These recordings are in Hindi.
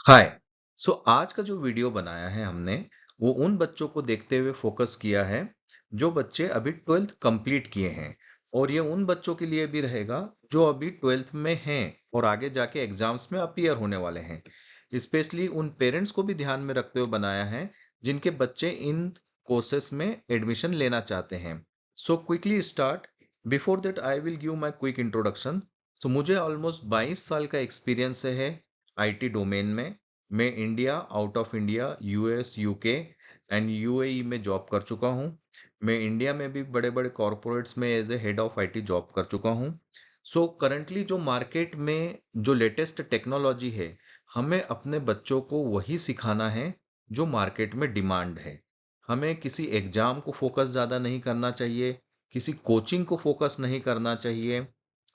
हाय। आज का जो वीडियो बनाया है हमने वो उन बच्चों को देखते हुए फोकस किया है जो बच्चे अभी ट्वेल्थ कंप्लीट किए हैं। और ये उन बच्चों के लिए भी रहेगा जो अभी ट्वेल्थ में हैं और आगे जाके एग्जाम्स में अपीयर होने वाले हैं। स्पेशली उन पेरेंट्स को भी ध्यान में रखते हुए बनाया है जिनके बच्चे इन कोर्सेस में एडमिशन लेना चाहते हैं। So quickly start. Before that I will give my quick introduction. मुझे ऑलमोस्ट 22 साल का एक्सपीरियंस है आईटी डोमेन में। मैं India, out of India, US, UK and UAE में जॉब कर चुका हूँ। मैं इंडिया में भी बड़े बड़े कॉरपोरेट्स में as a head of IT job कर चुका हूँ। करंटली जो मार्केट में जो लेटेस्ट टेक्नोलॉजी है, हमें अपने बच्चों को वही सिखाना है जो मार्केट में डिमांड है। हमें किसी एग्जाम को फोकस ज़्यादा नहीं करना चाहिए, किसी कोचिंग को फोकस नहीं करना चाहिए,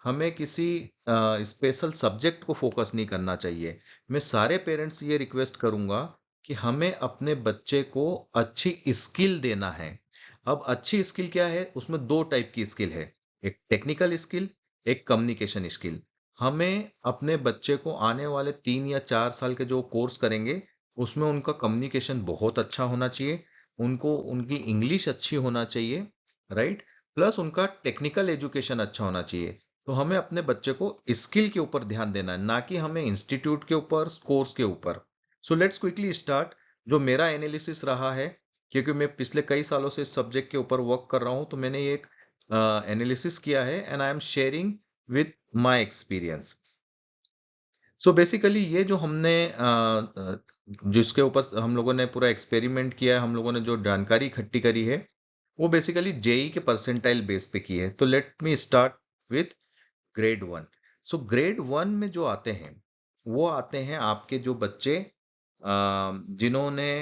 हमें किसी स्पेशल सब्जेक्ट को फोकस नहीं करना चाहिए। मैं सारे पेरेंट्स ये रिक्वेस्ट करूंगा कि हमें अपने बच्चे को अच्छी स्किल देना है। अब अच्छी स्किल क्या है, उसमें दो टाइप की स्किल है। एक टेक्निकल स्किल, एक कम्युनिकेशन स्किल। हमें अपने बच्चे को आने वाले 3 या 4 साल के जो कोर्स करेंगे उसमें उनका कम्युनिकेशन बहुत अच्छा होना चाहिए, उनको उनकी इंग्लिश अच्छी होना चाहिए, राइट। प्लस उनका टेक्निकल एजुकेशन अच्छा होना चाहिए। तो हमें अपने बच्चे को स्किल के ऊपर ध्यान देना है, ना कि हमें इंस्टीट्यूट के ऊपर, कोर्स के ऊपर। Let's quickly start. जो मेरा एनालिसिस रहा है, क्योंकि मैं पिछले कई सालों से इस सब्जेक्ट के ऊपर वर्क कर रहा हूं, तो मैंने ये एक एनालिसिस किया है and I am sharing with my experience. Basically ये जो हमने जिसके ऊपर हम लोगों ने पूरा एक्सपेरिमेंट किया है, हम लोगों ने जो जानकारी इकट्ठी करी है, वो बेसिकली जेई के परसेंटाइल बेस पे की है। तो let me start with grade one. Grade one में जो आते हैं वो आते हैं आपके जो बच्चे जिन्होंने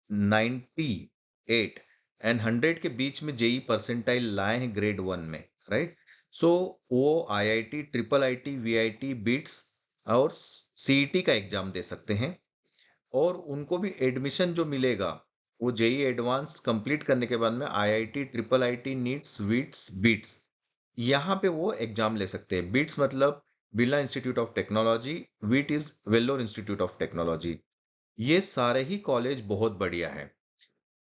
98 एंड 100 के बीच में जेई परसेंटाइल लाए हैं ग्रेड वन में, राइट। सो वो IIT, triple IT, VIT, bits और सीईटी का एग्जाम दे सकते हैं। और उनको भी एडमिशन जो मिलेगा वो जेई एडवांस कंप्लीट करने के बाद में IIT, triple IT, NITs, VITs, BITs, यहाँ पे वो एग्जाम ले सकते हैं। बीट्स मतलब Birla Institute of Technology, VIT is Vellore Institute of Technology. ये सारे ही कॉलेज बहुत बढ़िया है।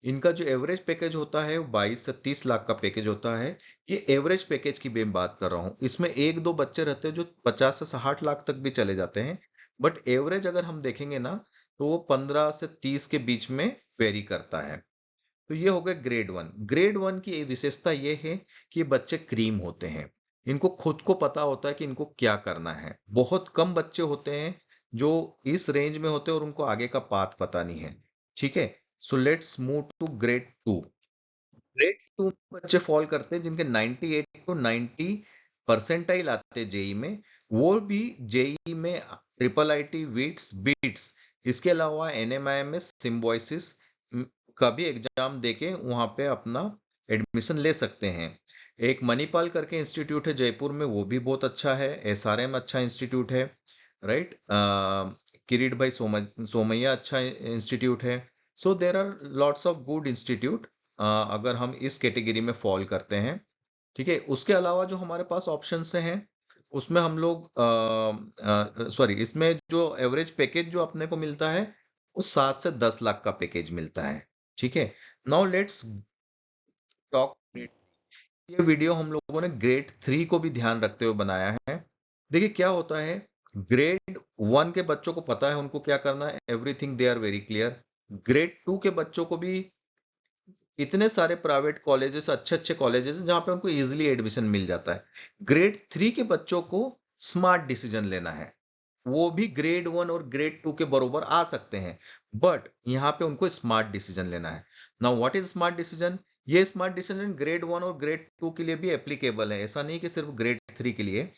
इनका जो एवरेज पैकेज होता है वो 22 से 30 लाख का पैकेज होता है। ये एवरेज पैकेज की मैं बात कर रहा हूँ, इसमें एक दो बच्चे रहते हैं जो 50 से 60 लाख तक भी चले जाते हैं। बट एवरेज अगर हम देखेंगे ना, तो वो 15 से 30 के बीच में वेरी करता है। तो ये हो गया ग्रेड वन। ग्रेड वन की विशेषता ये है कि ये बच्चे क्रीम होते हैं। इनको खुद को पता होता है कि इनको क्या करना है। बहुत कम बच्चे होते हैं जो इस रेंज में होते हैं और उनको आगे का पाथ पता नहीं है। ठीक है। Let's move to grade two. Grade two बच्चे फॉल करते हैं जिनके 98 टू 90 परसेंटाइल आते हैं जेई में। वो भी जेई में ट्रिपल आईटी, वीट्स, बीट्स, इसके अलावा एनएमआईएमएस, सिम्बोयसिस का भी एग्जाम देके वहां पे अपना एडमिशन ले सकते हैं। एक मणिपाल करके इंस्टीट्यूट है जयपुर में, वो भी बहुत अच्छा है। एसआरएम अच्छा इंस्टीट्यूट है, राइट। किरीट भाई सोमैया अच्छा इंस्टीट्यूट है। There are lots of good institute अगर हम इस कैटेगरी में फॉल करते हैं। ठीक है। उसके अलावा जो हमारे पास ऑप्शंस हैं उसमें हम लोग सॉरी, इसमें जो एवरेज पैकेज जो अपने को मिलता है वो 7 से 10 लाख का पैकेज मिलता है। ठीक है। Now let's talk. ये वीडियो हम लोगों ने ग्रेड थ्री को भी ध्यान रखते हुए बनाया है। देखिए क्या होता है, ग्रेड वन के बच्चों को पता है उनको क्या करना है, everything they are very clear. Grade two के बच्चों को भी इतने सारे प्राइवेट कॉलेजेस, अच्छे अच्छे कॉलेजेस हैं जहां पे उनको इजीली एडमिशन मिल जाता है। ग्रेड थ्री के बच्चों को स्मार्ट डिसीजन लेना है। वो भी ग्रेड वन और ग्रेड टू के बरोबर आ सकते हैं, बट यहाँ पे उनको स्मार्ट डिसीजन लेना है। Now what is smart decision? ये स्मार्ट डिसीजन ग्रेड वन और ग्रेड टू के लिए भी एप्लीकेबल है, ऐसा नहीं कि सिर्फ ग्रेड थ्री के लिए।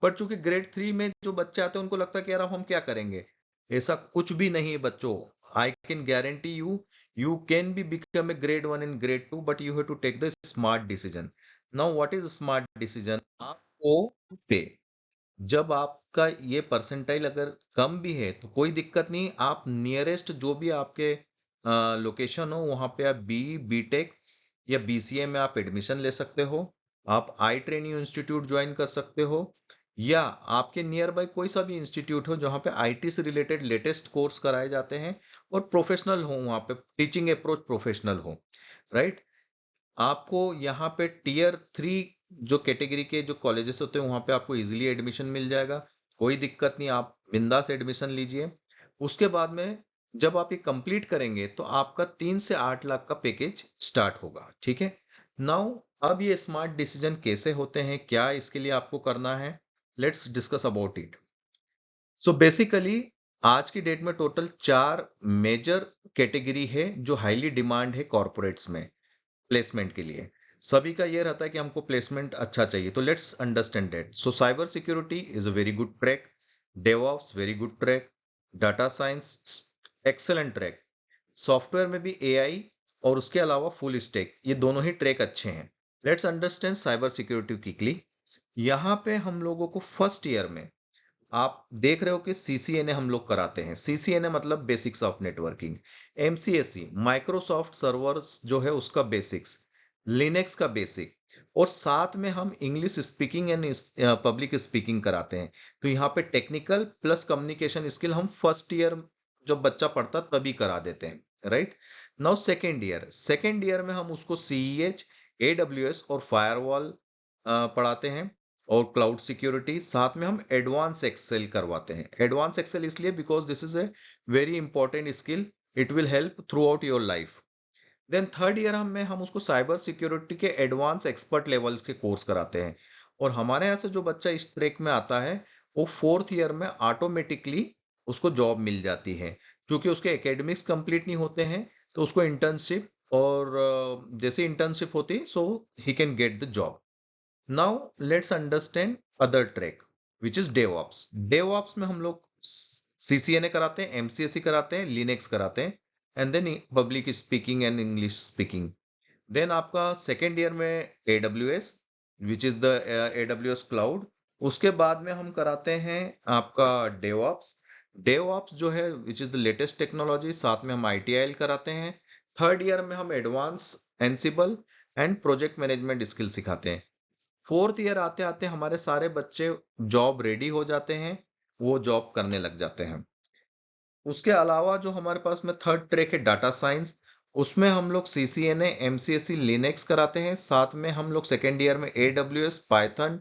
बट चूंकि ग्रेड थ्री में जो बच्चे आते हैं उनको लगता है कि यार अब हम क्या करेंगे, ऐसा कुछ भी नहीं है बच्चों। I can guarantee you, you can be become a grade one and grade two, but you have to take the smart decision. Now what is smart decision? आपको पे जब आपका ये परसेंटाइल अगर कम भी है तो कोई दिक्कत नहीं, आप नियरेस्ट जो भी आपके लोकेशन हो वहां पे आप बीटेक या बीसीए में आप एडमिशन ले सकते हो। आप आई ट्रेनिंग इंस्टीट्यूट ज्वाइन कर सकते हो। या आपके नियर बाय कोई सा भी इंस्टीट्यूट हो जहाँ पे आईटी से रिलेटेड लेटेस्ट कोर्स कराए जाते हैं और प्रोफेशनल हो, वहाँ पे टीचिंग अप्रोच प्रोफेशनल हो, राइट। आपको यहाँ पे टियर 3 जो कैटेगरी के जो कॉलेजेस होते हैं वहाँ पे आपको इजीली एडमिशन मिल जाएगा, कोई दिक्कत नहीं, आप बिंदास एडमिशन लीजिए। उसके बाद में जब आप ये कंप्लीट करेंगे तो आपका 3 से 8 लाख का पैकेज स्टार्ट होगा, ठीक है। नाउ अब ये स्मार्ट डिसीजन कैसे होते हैं, क्या इसके लिए आपको करना है, let's discuss about it. So basically आज की डेट में टोटल 4 मेजर कैटेगरी है जो हाईली डिमांड है कॉर्पोरेट्स में प्लेसमेंट के लिए। सभी का ये रहता है कि हमको प्लेसमेंट अच्छा चाहिए, तो let's understand that. So cyber security is a very good track, DevOps very good track, data science excellent track, software में भी एआई और उसके अलावा फुल स्टैक, ये दोनों ही ट्रैक अच्छे हैं। Let's understand cyber security quickly. यहाँ पे हम लोगों को फर्स्ट ईयर में आप देख रहे हो कि सीसीएनए हम लोग कराते हैं। सीसीएनए मतलब basics of networking, MCSE Microsoft servers जो है उसका बेसिक्स, लिनक्स का बेसिक, और साथ में हम English speaking and public speaking कराते हैं। तो यहाँ पे टेक्निकल प्लस कम्युनिकेशन स्किल हम फर्स्ट ईयर जब बच्चा पढ़ता तभी करा देते हैं, राइट। नाउ सेकेंड ईयर में हम उसको सीईएच, एडब्ल्यूएस और फायरवॉल पढ़ाते हैं, और क्लाउड सिक्योरिटी, साथ में हम एडवांस एक्सेल करवाते हैं। एडवांस एक्सेल इसलिए because this is a very important skill, it will help throughout your life. Then third year में हम उसको साइबर सिक्योरिटी के एडवांस एक्सपर्ट लेवल्स के कोर्स कराते हैं। और हमारे यहाँ से जो बच्चा इस ट्रैक में आता है वो फोर्थ ईयर में ऑटोमेटिकली उसको जॉब मिल जाती है, क्योंकि उसके एकेडमिक्स कंप्लीट नहीं होते हैं, तो उसको इंटर्नशिप और जैसे इंटर्नशिप होती है so he can get the job. Now let's understand other track which is DevOps. DevOps में हम लोग सीसीएनए कराते हैं, एमसीएसई कराते हैं, लिनक्स कराते हैं, and then public speaking and English speaking. Then आपका सेकेंड ईयर में AWS which is the AWS cloud. उसके बाद में हम कराते हैं आपका डेवऑप्स। डेवऑप्स जो है विच इज द लेटेस्ट टेक्नोलॉजी, साथ में हम आईटीआईएल कराते हैं। थर्ड ईयर में हम advance Ansible and project management skill सिखाते हैं। फोर्थ ईयर आते आते हमारे सारे बच्चे जॉब रेडी हो जाते हैं, वो जॉब करने लग जाते हैं। उसके अलावा जो हमारे पास में थर्ड ट्रैक है डाटा साइंस, उसमें हम लोग सीसीएनए, एमसीएसई, लिनक्स कराते हैं, साथ में हम लोग सेकेंड ईयर में AWS, Python,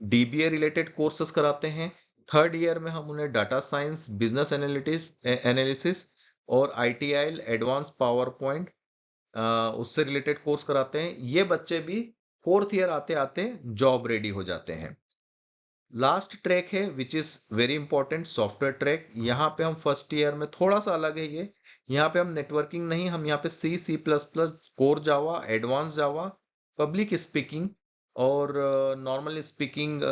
dBA related courses कराते हैं। थर्ड ईयर में हम उन्हें data science, business analytics analysis और आईटीआईएल एडवांस पावर पॉइंट उससे रिलेटेड कोर्स कराते हैं। ये बच्चे भी फोर्थ ईयर आते आते जॉब रेडी हो जाते हैं। लास्ट ट्रैक है which is very important, software track. यहाँ पे हम फर्स्ट ईयर में थोड़ा सा अलग है ये, यहाँ पे हम नेटवर्किंग नहीं, हम यहाँ पे सी++, core Java, advance Java, public speaking और नॉर्मल स्पीकिंग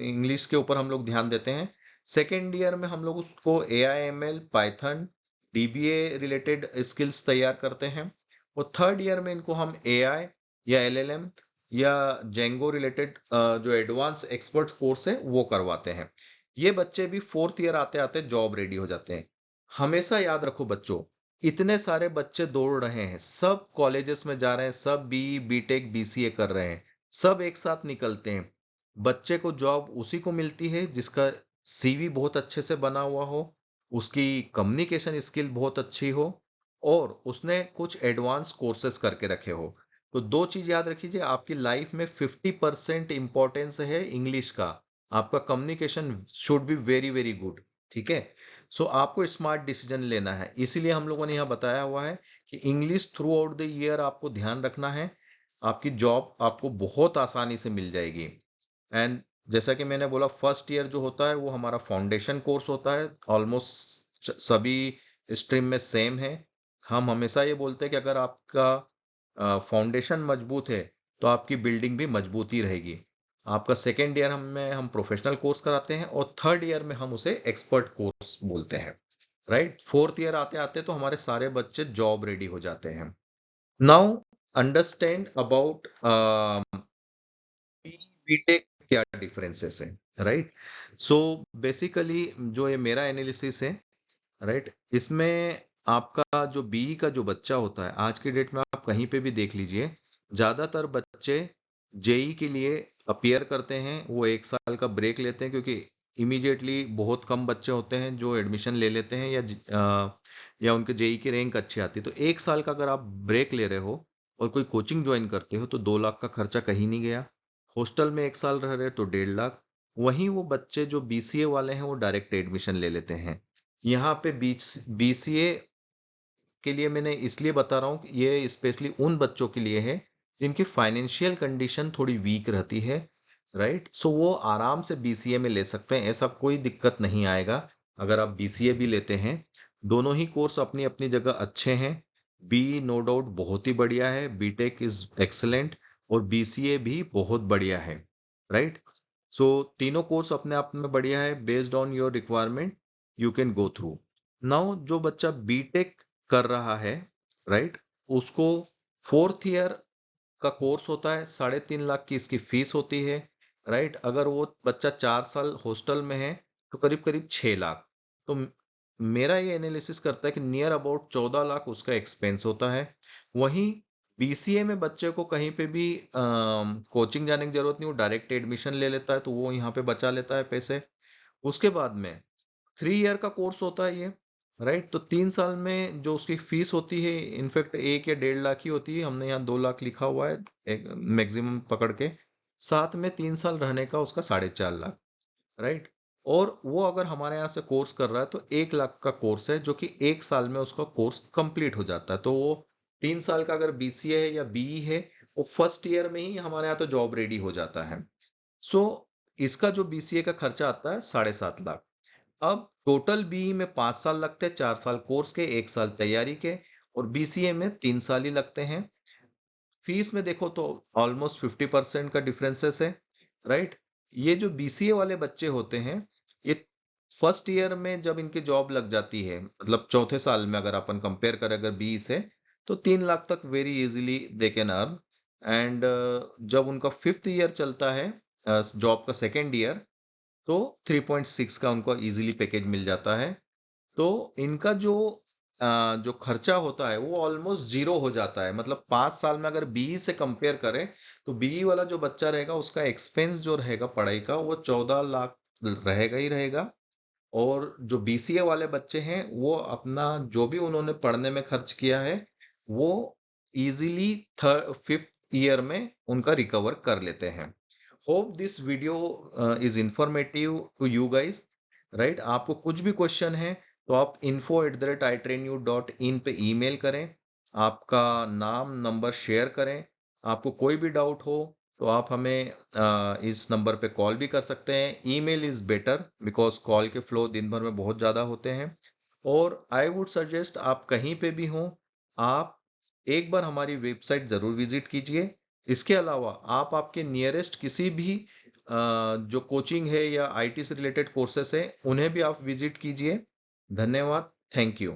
इंग्लिश के ऊपर हम लोग ध्यान देते हैं। सेकेंड ईयर में हम लोग उसको AI/ML, Python, dBA related skills तैयार करते हैं। और थर्ड ईयर में इनको हम AI या LLM या जेंगो रिलेटेड जो एडवांस एक्सपर्ट कोर्स है वो करवाते हैं। ये बच्चे भी फोर्थ ईयर आते आते जॉब रेडी हो जाते हैं। हमेशा याद रखो बच्चों, इतने सारे बच्चे दौड़ रहे हैं, सब कॉलेजेस में जा रहे हैं, सब बीई, बीटेक, बीसीए कर रहे हैं, सब एक साथ निकलते हैं। बच्चे को जॉब उसी को मिलती है जिसका सीवी बहुत अच्छे से बना हुआ हो, उसकी कम्युनिकेशन स्किल बहुत अच्छी हो, और उसने कुछ एडवांस कोर्सेज करके रखे हो। तो दो चीज याद रखिए, आपकी लाइफ में 50% इंपॉर्टेंस है इंग्लिश का। आपका communication should be very very good, ठीक है। सो आपको स्मार्ट डिसीजन लेना है, इसीलिए हम लोगों ने यहाँ बताया हुआ है कि English through out the year आपको ध्यान रखना है, आपकी जॉब आपको बहुत आसानी से मिल जाएगी। एंड जैसा कि मैंने बोला, फर्स्ट ईयर जो होता है वो हमारा फाउंडेशन कोर्स होता है, ऑलमोस्ट सभी स्ट्रीम में सेम है। हम हमेशा ये बोलते हैं कि अगर आपका फाउंडेशन मजबूत है तो आपकी बिल्डिंग भी मजबूत ही रहेगी। आपका सेकेंड ईयर में हम प्रोफेशनल कोर्स कराते हैं, और थर्ड ईयर में हम उसे एक्सपर्ट कोर्स बोलते हैं, राइट। फोर्थ ईयर आते आते तो हमारे सारे बच्चे जॉब रेडी हो जाते हैं। नाउ अंडरस्टैंड अबाउट बीटेक क्या डिफरेंसेस है, राइट। सो बेसिकली जो ये मेरा एनालिसिस है, राइट, इसमें आपका जो बीई का जो बच्चा होता है, आज के डेट में आप कहीं पे भी देख लीजिए, ज्यादातर बच्चे जेई के लिए अपीयर करते हैं वो 1 साल का ब्रेक लेते हैं, क्योंकि इमीडिएटली बहुत कम बच्चे होते हैं जो एडमिशन ले लेते हैं या उनके जेई की रैंक अच्छी आती है। तो 1 साल का अगर आप ब्रेक ले रहे हो और कोई कोचिंग ज्वाइन करते हो तो 2 लाख का खर्चा कहीं नहीं गया। हॉस्टल में 1 साल रह रहे तो 1.5 लाख। वहीं वो बच्चे जो बीसीए वाले हैं वो डायरेक्ट एडमिशन ले लेते हैं। यहाँ पे बीसीए के लिए मैंने इसलिए बता रहा हूँ कि ये स्पेशली उन बच्चों के लिए है जिनकी फाइनेंशियल कंडीशन थोड़ी वीक रहती है, राइट। सो वो आराम से बीसीए में ले सकते हैं, ऐसा कोई दिक्कत नहीं आएगा अगर आप बीसीए भी लेते हैं। दोनों ही कोर्स अपनी अपनी जगह अच्छे हैं। बी नो डाउट बहुत ही बढ़िया है, बीटेक इज एक्सेलेंट, और बीसीए भी बहुत बढ़िया है, राइट। सो तीनों कोर्स अपने आप में बढ़िया है। Based on your requirement you can go through. Now जो बच्चा बीटेक कर रहा है, राइट, उसको 4th ईयर का कोर्स होता है, 3.5 लाख की इसकी फीस होती है, राइट। अगर वो बच्चा 4 साल हॉस्टल में है तो करीब करीब 6 लाख। तो मेरा ये एनालिसिस करता है कि नियर अबाउट 14 लाख उसका एक्सपेंस होता है। वहीं बीसीए में बच्चे को कहीं पे भी कोचिंग जाने की जरूरत नहीं, वो डायरेक्ट एडमिशन ले लेता है तो वो यहाँ पे बचा लेता है पैसे। उसके बाद में 3 ईयर का कोर्स होता है ये, राइट। तो 3 साल में जो उसकी फीस होती है इनफैक्ट 1 या 1.5 लाख ही होती है, हमने यहाँ 2 लाख लिखा हुआ है एक मैक्सिमम पकड़ के। साथ में 3 साल रहने का उसका 4.5 लाख, राइट। और वो अगर हमारे यहाँ से कोर्स कर रहा है तो 1 लाख का कोर्स है, जो कि 1 साल में उसका कोर्स कंप्लीट हो जाता है। तो वो 3 साल का अगर बीसीए है या बीई है, वो फर्स्ट ईयर में ही हमारे यहाँ तो जॉब रेडी हो जाता है। सो इसका जो बीसीए का खर्चा आता है 7.5 लाख। अब टोटल बीई में 5 साल लगते हैं, 4 साल कोर्स के, 1 साल तैयारी के, और बीसीए में 3 साल ही लगते हैं। फीस में देखो तो ऑलमोस्ट 50% का डिफरेंसेस है, राइट। ये जो बीसीए वाले बच्चे होते हैं, ये फर्स्ट ईयर में जब इनकी जॉब लग जाती है, मतलब चौथे साल में अगर अपन कंपेयर करें अगर बीई से, तो 3 लाख तक very easily they can earn. And जब उनका 5th ईयर चलता है, जॉब का सेकेंड ईयर, तो 3.6 का उनको इजीली पैकेज मिल जाता है। तो इनका जो खर्चा होता है वो ऑलमोस्ट जीरो हो जाता है। मतलब 5 साल में अगर बीई से कंपेयर करें तो बीई वाला जो बच्चा रहेगा उसका एक्सपेंस जो रहेगा पढ़ाई का वो 14 लाख रहेगा ही रहेगा। और जो बीसीए वाले बच्चे हैं वो अपना जो भी उन्होंने पढ़ने में खर्च किया है वो इजीली 5th ईयर में उनका रिकवर कर लेते हैं। Hope this video is informative to you guys, right. आपको कुछ भी क्वेश्चन है तो आप info@itrainu.in पे ईमेल करें, आपका नाम नंबर शेयर करें। आपको कोई भी डाउट हो तो आप हमें इस नंबर पे कॉल भी कर सकते हैं। Email is better because call के फ्लो दिन भर में बहुत ज़्यादा होते हैं। और आई वुड सजेस्ट आप कहीं पे भी हों, आप एक बार हमारी वेबसाइट ज़रूर विजिट कीजिए। इसके अलावा आप आपके नियरेस्ट किसी भी जो कोचिंग है या आईटी से रिलेटेड कोर्सेस है उन्हें भी आप विजिट कीजिए। धन्यवाद। Thank you.